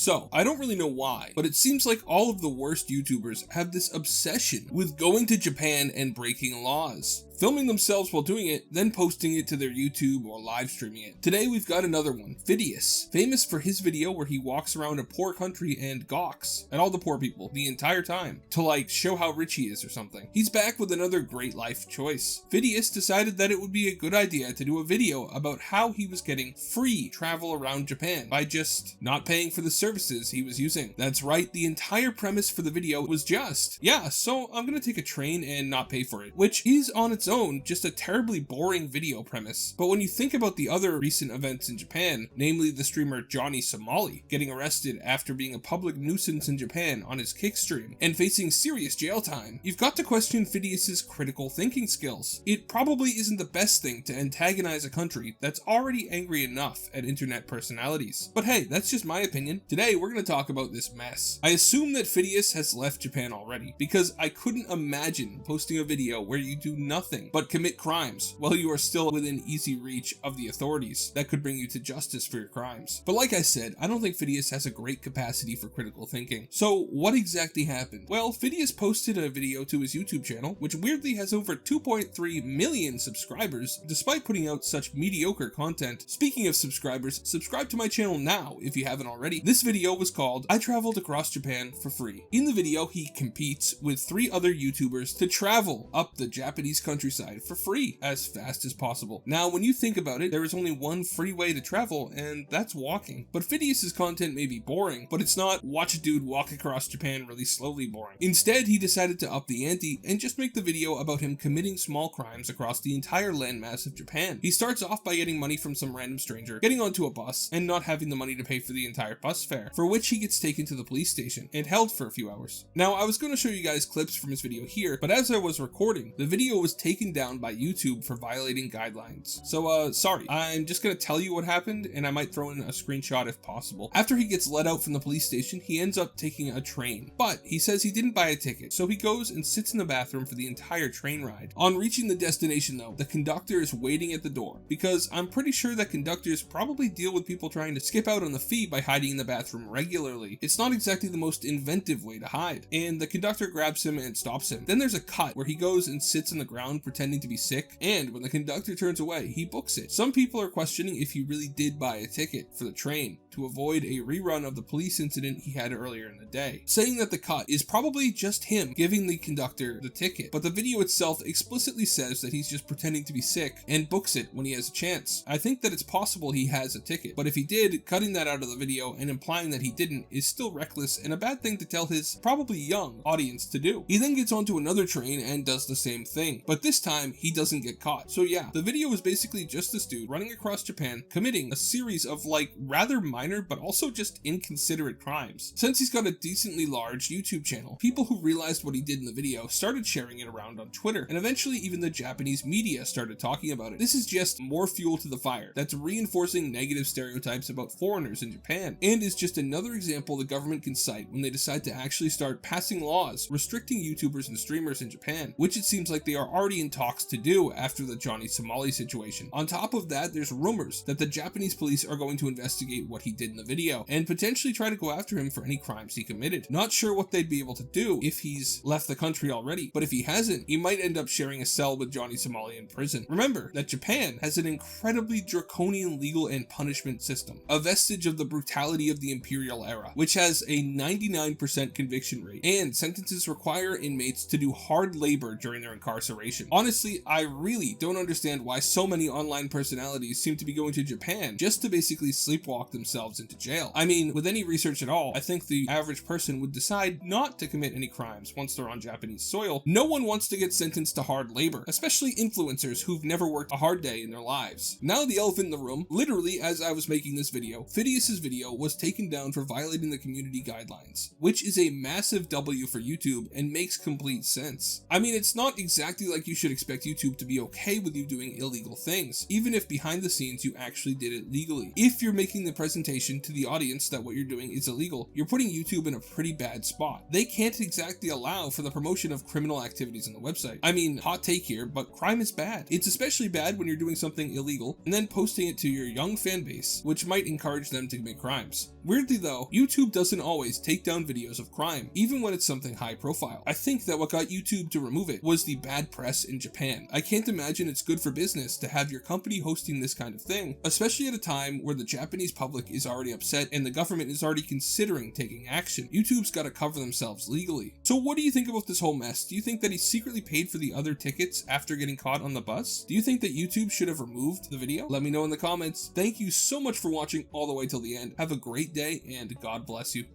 So, I don't really know why, but it seems like all of the worst YouTubers have this obsession with going to Japan and breaking laws, filming themselves while doing it, then posting it to their YouTube or live streaming it. Today we've got another one, Fidias, famous for his video where he walks around a poor country and gawks at all the poor people the entire time to like show how rich he is or something. He's back with another great life choice. Fidias decided that it would be a good idea to do a video about how he was getting free travel around Japan by just not paying for the services he was using. That's right, the entire premise for the video was just, yeah, so I'm gonna take a train and not pay for it, which is on its own just a terribly boring video premise. But when you think about the other recent events in Japan, namely the streamer Johnny Somali getting arrested after being a public nuisance in Japan on his kick stream and facing serious jail time, you've got to question Fidias's critical thinking skills. It probably isn't the best thing to antagonize a country that's already angry enough at internet personalities. But hey, that's just my opinion. Today we're going to talk about this mess. I assume that Fidias has left Japan already, because I couldn't imagine posting a video where you do nothing but commit crimes while you are still within easy reach of the authorities that could bring you to justice for your crimes. But like I said, I don't think Fidias has a great capacity for critical thinking. So what exactly happened? Well, Fidias posted a video to his YouTube channel, which weirdly has over 2.3 million subscribers, despite putting out such mediocre content. Speaking of subscribers, subscribe to my channel now if you haven't already. This video was called I Traveled Across Japan for Free. In the video, he competes with 3 other YouTubers to travel up the Japanese countryside for free as fast as possible. Now, when you think about it, there is only one free way to travel, and that's walking. But Fidias's content may be boring, but it's not watch a dude walk across Japan really slowly boring. Instead, he decided to up the ante and just make the video about him committing small crimes across the entire landmass of Japan. He starts off by getting money from some random stranger, getting onto a bus, and not having the money to pay for the entire bus fare, for which he gets taken to the police station and held for a few hours. Now, I was going to show you guys clips from his video here, but as I was recording, the video was taken down by YouTube for violating guidelines. So, sorry, I'm just going to tell you what happened, and I might throw in a screenshot if possible. After he gets let out from the police station, he ends up taking a train, but he says he didn't buy a ticket, so he goes and sits in the bathroom for the entire train ride. On reaching the destination though, the conductor is waiting at the door, because I'm pretty sure that conductors probably deal with people trying to skip out on the fee by hiding in the bathroom regularly. It's not exactly the most inventive way to hide, and the conductor grabs him and stops him. Then there's a cut where he goes and sits on the ground pretending to be sick, and when the conductor turns away, he books it. Some people are questioning if he really did buy a ticket for the train to avoid a rerun of the police incident he had earlier in the day, saying that the cut is probably just him giving the conductor the ticket, but the video itself explicitly says that he's just pretending to be sick and books it when he has a chance. I think that it's possible he has a ticket, but if he did, cutting that out of the video and implying that he didn't is still reckless and a bad thing to tell his probably young audience to do. He then gets onto another train and does the same thing, but this time he doesn't get caught. So yeah, the video is basically just this dude running across Japan, committing a series of like rather minor but also just inconsiderate crimes. Since he's got a decently large YouTube channel, people who realized what he did in the video started sharing it around on Twitter, and eventually even the Japanese media started talking about it. This is just more fuel to the fire that's reinforcing negative stereotypes about foreigners in Japan, and is just another example the government can cite when they decide to actually start passing laws restricting YouTubers and streamers in Japan, which it seems like they are already in talks to do after the Johnny Somali situation. On top of that, there's rumors that the Japanese police are going to investigate what he did in the video and potentially try to go after him for any crimes he committed. Not sure what they'd be able to do if he's left the country already, but if he hasn't, he might end up sharing a cell with Johnny Somali in prison. Remember that Japan has an incredibly draconian legal and punishment system, a vestige of the brutality of the imperial era, which has a 99% conviction rate, and sentences require inmates to do hard labor during their incarceration. Honestly, I really don't understand why so many online personalities seem to be going to Japan just to basically sleepwalk themselves into jail. I mean, with any research at all, I think the average person would decide not to commit any crimes once they're on Japanese soil. No one wants to get sentenced to hard labor, especially influencers who've never worked a hard day in their lives. Now the elephant in the room, literally as I was making this video, Fidias's video was taken down for violating the community guidelines, which is a massive W for YouTube and makes complete sense. I mean, it's not exactly like you should expect YouTube to be okay with you doing illegal things, even if behind the scenes you actually did it legally. If you're making the presentation to the audience that what you're doing is illegal, you're putting YouTube in a pretty bad spot. They can't exactly allow for the promotion of criminal activities on the website. I mean, hot take here, but crime is bad. It's especially bad when you're doing something illegal and then posting it to your young fan base, which might encourage them to commit crimes. Weirdly though, YouTube doesn't always take down videos of crime, even when it's something high profile. I think that what got YouTube to remove it was the bad press in Japan. I can't imagine it's good for business to have your company hosting this kind of thing, especially at a time where the Japanese public is already upset and the government is already considering taking action. YouTube's gotta cover themselves legally. So what do you think about this whole mess? Do you think that he secretly paid for the other tickets after getting caught on the bus? Do you think that YouTube should have removed the video? Let me know in the comments. Thank you so much for watching all the way till the end. Have a great day and God bless you.